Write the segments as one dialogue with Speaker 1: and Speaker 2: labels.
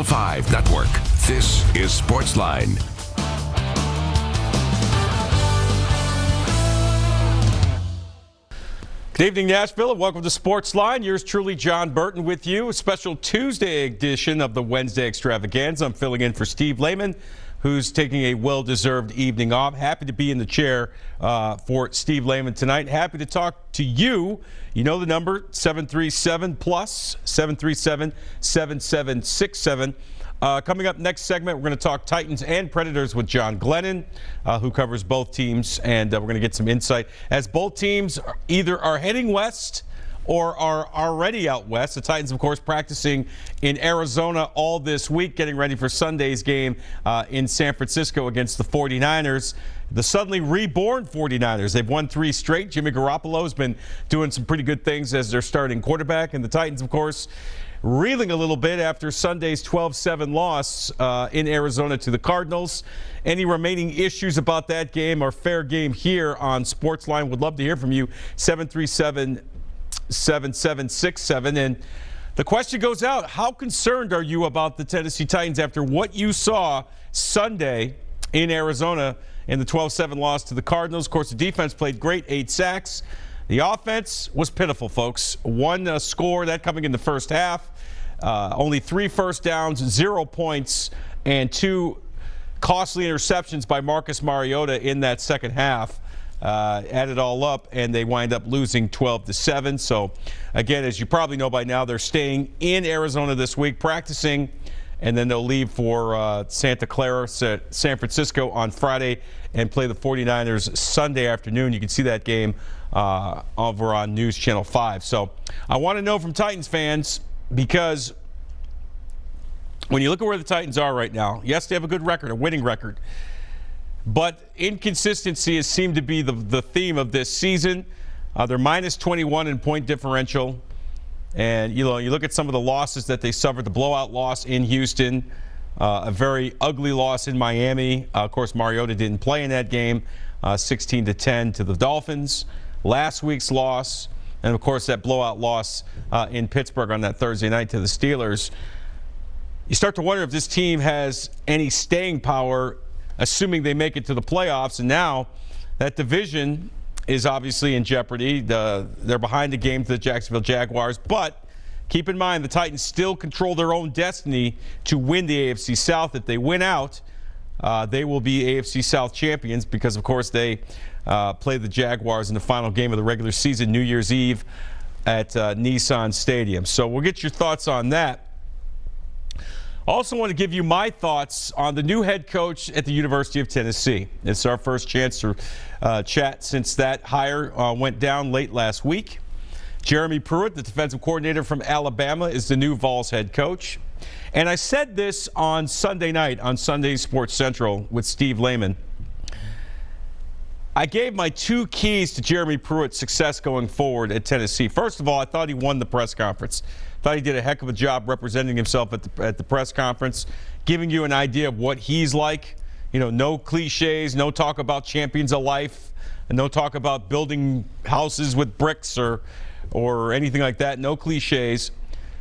Speaker 1: Channel 5 Network. This is Sportsline.
Speaker 2: Good evening, Nashville, and welcome to Sportsline. Yours truly, John Burton, with you. A special Tuesday edition of the Wednesday Extravaganza. I'm filling in for Steve Lehman, who's taking a well-deserved evening off. Happy to be in the chair for Steve Lehman tonight. Happy to talk to you. You know the number, 737-PLUS, 737-7767. Coming up next segment, we're going to talk Titans and Predators with John Glennon, who covers both teams, and we're going to get some insight as both teams either are heading west or are already out west. The Titans, of course, practicing in Arizona all this week, getting ready for Sunday's game in San Francisco against the 49ers. The suddenly reborn 49ers. They've won 3 straight. Jimmy Garoppolo has been doing some pretty good things as their starting quarterback. And the Titans, of course, reeling a little bit after Sunday's 12-7 loss in Arizona to the Cardinals. Any remaining issues about that game are fair game here on Sportsline. Would love to hear from you, 737-7767. And the question goes out, how concerned are you about the Tennessee Titans after what you saw Sunday in Arizona in the 12-7 loss to the Cardinals? Of course, the defense played great, 8 sacks. The offense was pitiful, folks. 1 score, that coming in the first half. Only 3 first downs, 0 points, and 2 costly interceptions by Marcus Mariota in that second half. Add it all up, and they wind up losing 12-7. So, again, as you probably know by now, they're staying in Arizona this week, practicing, and then they'll leave for Santa Clara, San Francisco on Friday, and play the 49ers Sunday afternoon. You can see that game over on News Channel 5. So I want to know from Titans fans, because when you look at where the Titans are right now, yes, they have a good record, a winning record, but inconsistency has seemed to be the theme of this season. They're minus 21 in point differential. And, you look at some of the losses that they suffered, the blowout loss in Houston, a very ugly loss in Miami. Of course, Mariota didn't play in that game, 16-10 to the Dolphins. Last week's loss, and, of course, that blowout loss in Pittsburgh on that Thursday night to the Steelers. You start to wonder if this team has any staying power, assuming they make it to the playoffs. And now that division is obviously in jeopardy. They're behind the game to the Jacksonville Jaguars. But keep in mind, the Titans still control their own destiny to win the AFC South. If they win out, they will be AFC South champions because, of course, they play the Jaguars in the final game of the regular season, New Year's Eve at Nissan Stadium. So we'll get your thoughts on that. Also want to give you my thoughts on the new head coach at the University of Tennessee. It's our first chance to chat since that hire went down late last week. Jeremy Pruitt, the defensive coordinator from Alabama, is the new Vols head coach. And I said this on Sunday night on Sunday Sports Central with Steve Lehman. I gave my 2 keys to Jeremy Pruitt's success going forward at Tennessee. First of all, I thought he won the press conference. Thought he did a heck of a job representing himself at the press conference, giving you an idea of what he's like. No cliches, no talk about champions of life, and no talk about building houses with bricks or anything like that. No cliches.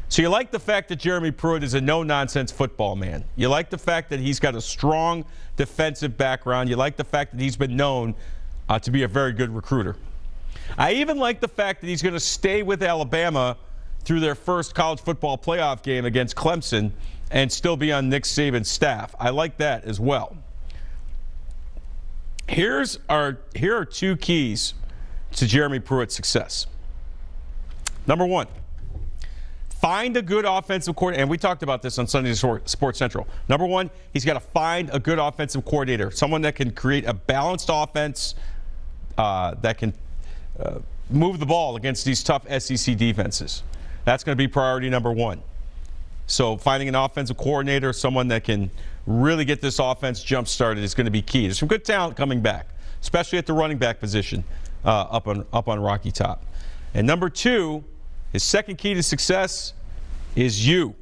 Speaker 2: So you like the fact that Jeremy Pruitt is a no-nonsense football man. You like the fact that he's got a strong defensive background. You like the fact that he's been known to be a very good recruiter. I even like the fact that he's going to stay with Alabama through their first college football playoff game against Clemson and still be on Nick Saban's staff. I like that as well. Here are 2 keys to Jeremy Pruitt's success. Number 1, find a good offensive coordinator. And we talked about this on Sunday Sports Central. Number 1, he's got to find a good offensive coordinator, someone that can create a balanced offense that can move the ball against these tough SEC defenses. That's going to be priority number 1. So finding an offensive coordinator, someone that can really get this offense jump-started is going to be key. There's some good talent coming back, especially at the running back position up on Rocky Top. And number 2, his second key to success is you,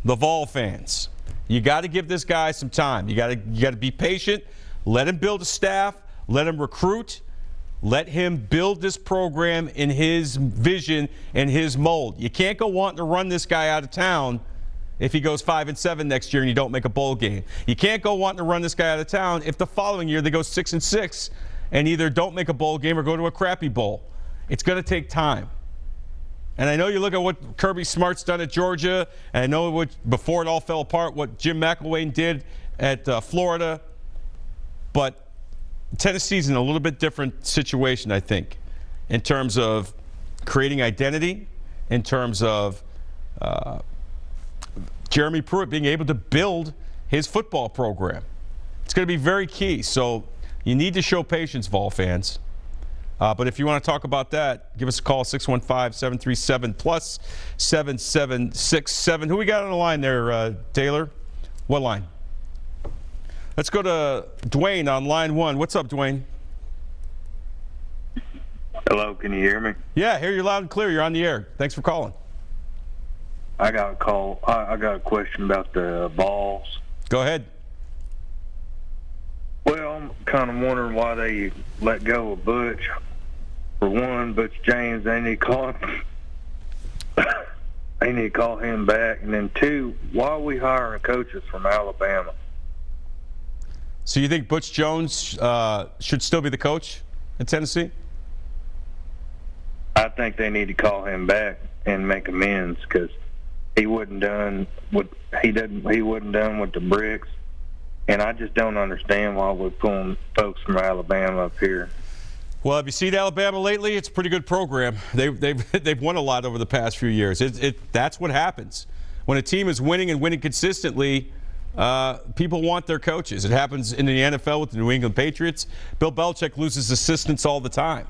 Speaker 2: the Vol fans. You got to give this guy some time. You got to be patient. Let him build a staff. Let him recruit. Let him build this program in his vision and his mold. You can't go wanting to run this guy out of town if he goes 5-7 next year and you don't make a bowl game. You can't go wanting to run this guy out of town if the following year they go 6-6 and either don't make a bowl game or go to a crappy bowl. It's going to take time. And I know you look at what Kirby Smart's done at Georgia, and I know before it all fell apart, what Jim McElwain did at Florida. But Tennessee's in a little bit different situation, I think, in terms of creating identity, in terms of Jeremy Pruitt being able to build his football program. It's going to be very key. So you need to show patience, Vol fans. But if you want to talk about that, give us a call, 615-737-7767. Who we got on the line there, Taylor? What line? Let's go to Dwayne on line 1. What's up, Dwayne?
Speaker 3: Hello, can you hear me?
Speaker 2: Yeah, hear you loud and clear. You're on the air. Thanks for calling.
Speaker 3: I got a call. I got a question about the balls.
Speaker 2: Go ahead.
Speaker 3: Well, I'm kind of wondering why they let go of Butch. For one, Butch James, they need to call him back. And then two, why are we hiring coaches from Alabama?
Speaker 2: So you think Butch Jones should still be the coach in Tennessee?
Speaker 3: I think they need to call him back and make amends because he wasn't done with the bricks. And I just don't understand why we're pulling folks from Alabama up here.
Speaker 2: Well, have you seen Alabama lately? It's a pretty good program. They've won a lot over the past few years. That's what happens. When a team is winning and winning consistently, people want their coaches. It happens in the NFL with the New England Patriots. Bill Belichick loses assistants all the time.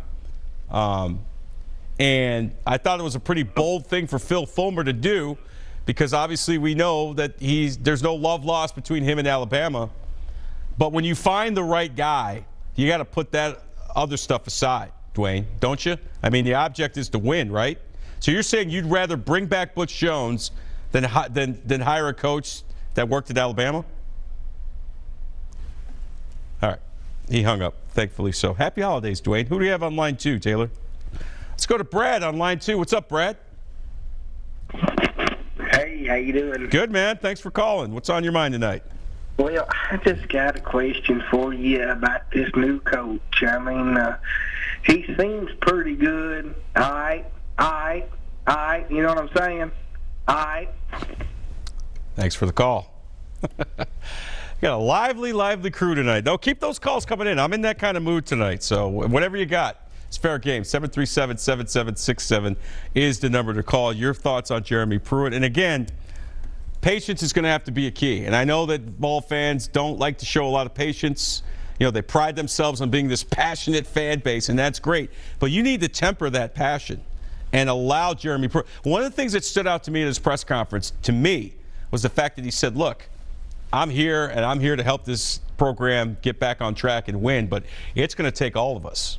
Speaker 2: And I thought it was a pretty bold thing for Phil Fulmer to do because obviously we know that there's no love lost between him and Alabama. But when you find the right guy, you got to put that other stuff aside, Dwayne, don't you? I mean, the object is to win, right? So you're saying you'd rather bring back Butch Jones than hire a coach that worked at Alabama? All right. He hung up, thankfully so. Happy holidays, Dwayne. Who do you have on line 2, Taylor? Let's go to Brad on line 2. What's up, Brad?
Speaker 4: Hey, how you doing?
Speaker 2: Good, man. Thanks for calling. What's on your mind tonight?
Speaker 4: Well, I just got a question for you about this new coach. I mean, he seems pretty good. All right. You know what I'm saying? All right.
Speaker 2: Thanks for the call. Got a lively crew tonight. No, keep those calls coming in. I'm in that kind of mood tonight. So whatever you got, it's fair game. 737-7767 is the number to call. Your thoughts on Jeremy Pruitt. And again, patience is going to have to be a key. And I know that ball fans don't like to show a lot of patience. You know, they pride themselves on being this passionate fan base, and that's great. But you need to temper that passion and allow Jeremy Pruitt. One of the things that stood out to me at his press conference, to me, was the fact that he said, look, I'm here, and I'm here to help this program get back on track and win, but it's going to take all of us.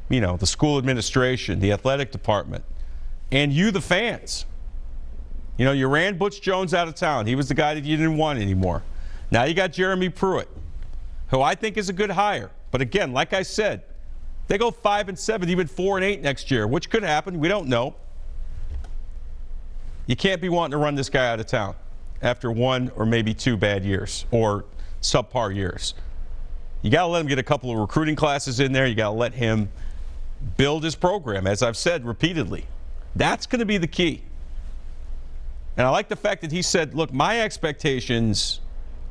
Speaker 2: You know, the school administration, the athletic department, and you, the fans. You know, you ran Butch Jones out of town. He was the guy that you didn't want anymore. Now you got Jeremy Pruitt, who I think is a good hire. But again, like I said, they go 5-7, even 4-8 next year, which could happen. We don't know. You can't be wanting to run this guy out of town after 1 or maybe 2 bad years or subpar years. You got to let him get a couple of recruiting classes in there. You got to let him build his program, as I've said repeatedly. That's going to be the key. And I like the fact that he said, look, my expectations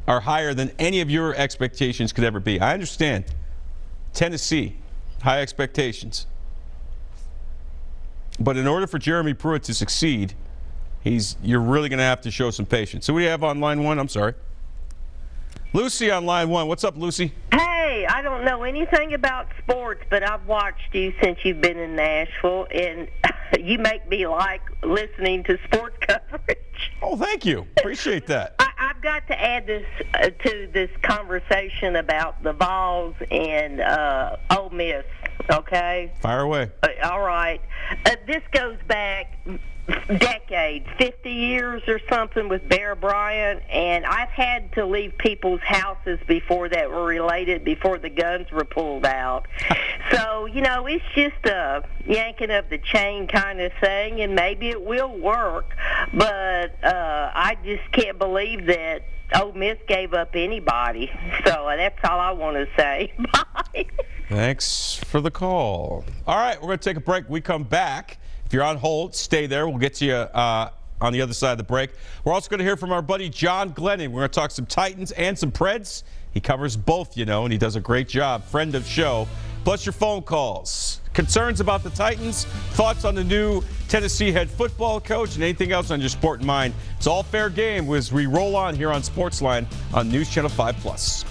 Speaker 2: are higher than any of your expectations could ever be. I understand. Tennessee, high expectations. But in order for Jeremy Pruitt to succeed, you're really going to have to show some patience. So who do you have on line 1? I'm sorry. Lucy on line 1. What's up, Lucy?
Speaker 5: Hey, I don't know anything about sports, but I've watched you since you've been in Nashville, and you make me like listening to sports coverage.
Speaker 2: Oh, thank you. Appreciate that.
Speaker 5: I've got to add this to this conversation about the Vols and Ole Miss. Okay?
Speaker 2: Fire away.
Speaker 5: All right. This goes back decades, 50 years or something with Bear Bryant, and I've had to leave people's houses before that were related, before the guns were pulled out. So, it's just a yanking of the chain kind of thing, and maybe it will work, but I just can't believe that Ole Miss gave up anybody. So that's all I want to say. Bye.
Speaker 2: Thanks for the call. All right, we're going to take a break. We come back. If you're on hold, stay there. We'll get to you on the other side of the break. We're also going to hear from our buddy John Glennon. We're going to talk some Titans and some Preds. He covers both, and he does a great job. Friend of show. Plus your phone calls. Concerns about the Titans, thoughts on the new Tennessee head football coach, and anything else on your sport and mind. It's all fair game as we roll on here on Sportsline on News Channel 5+.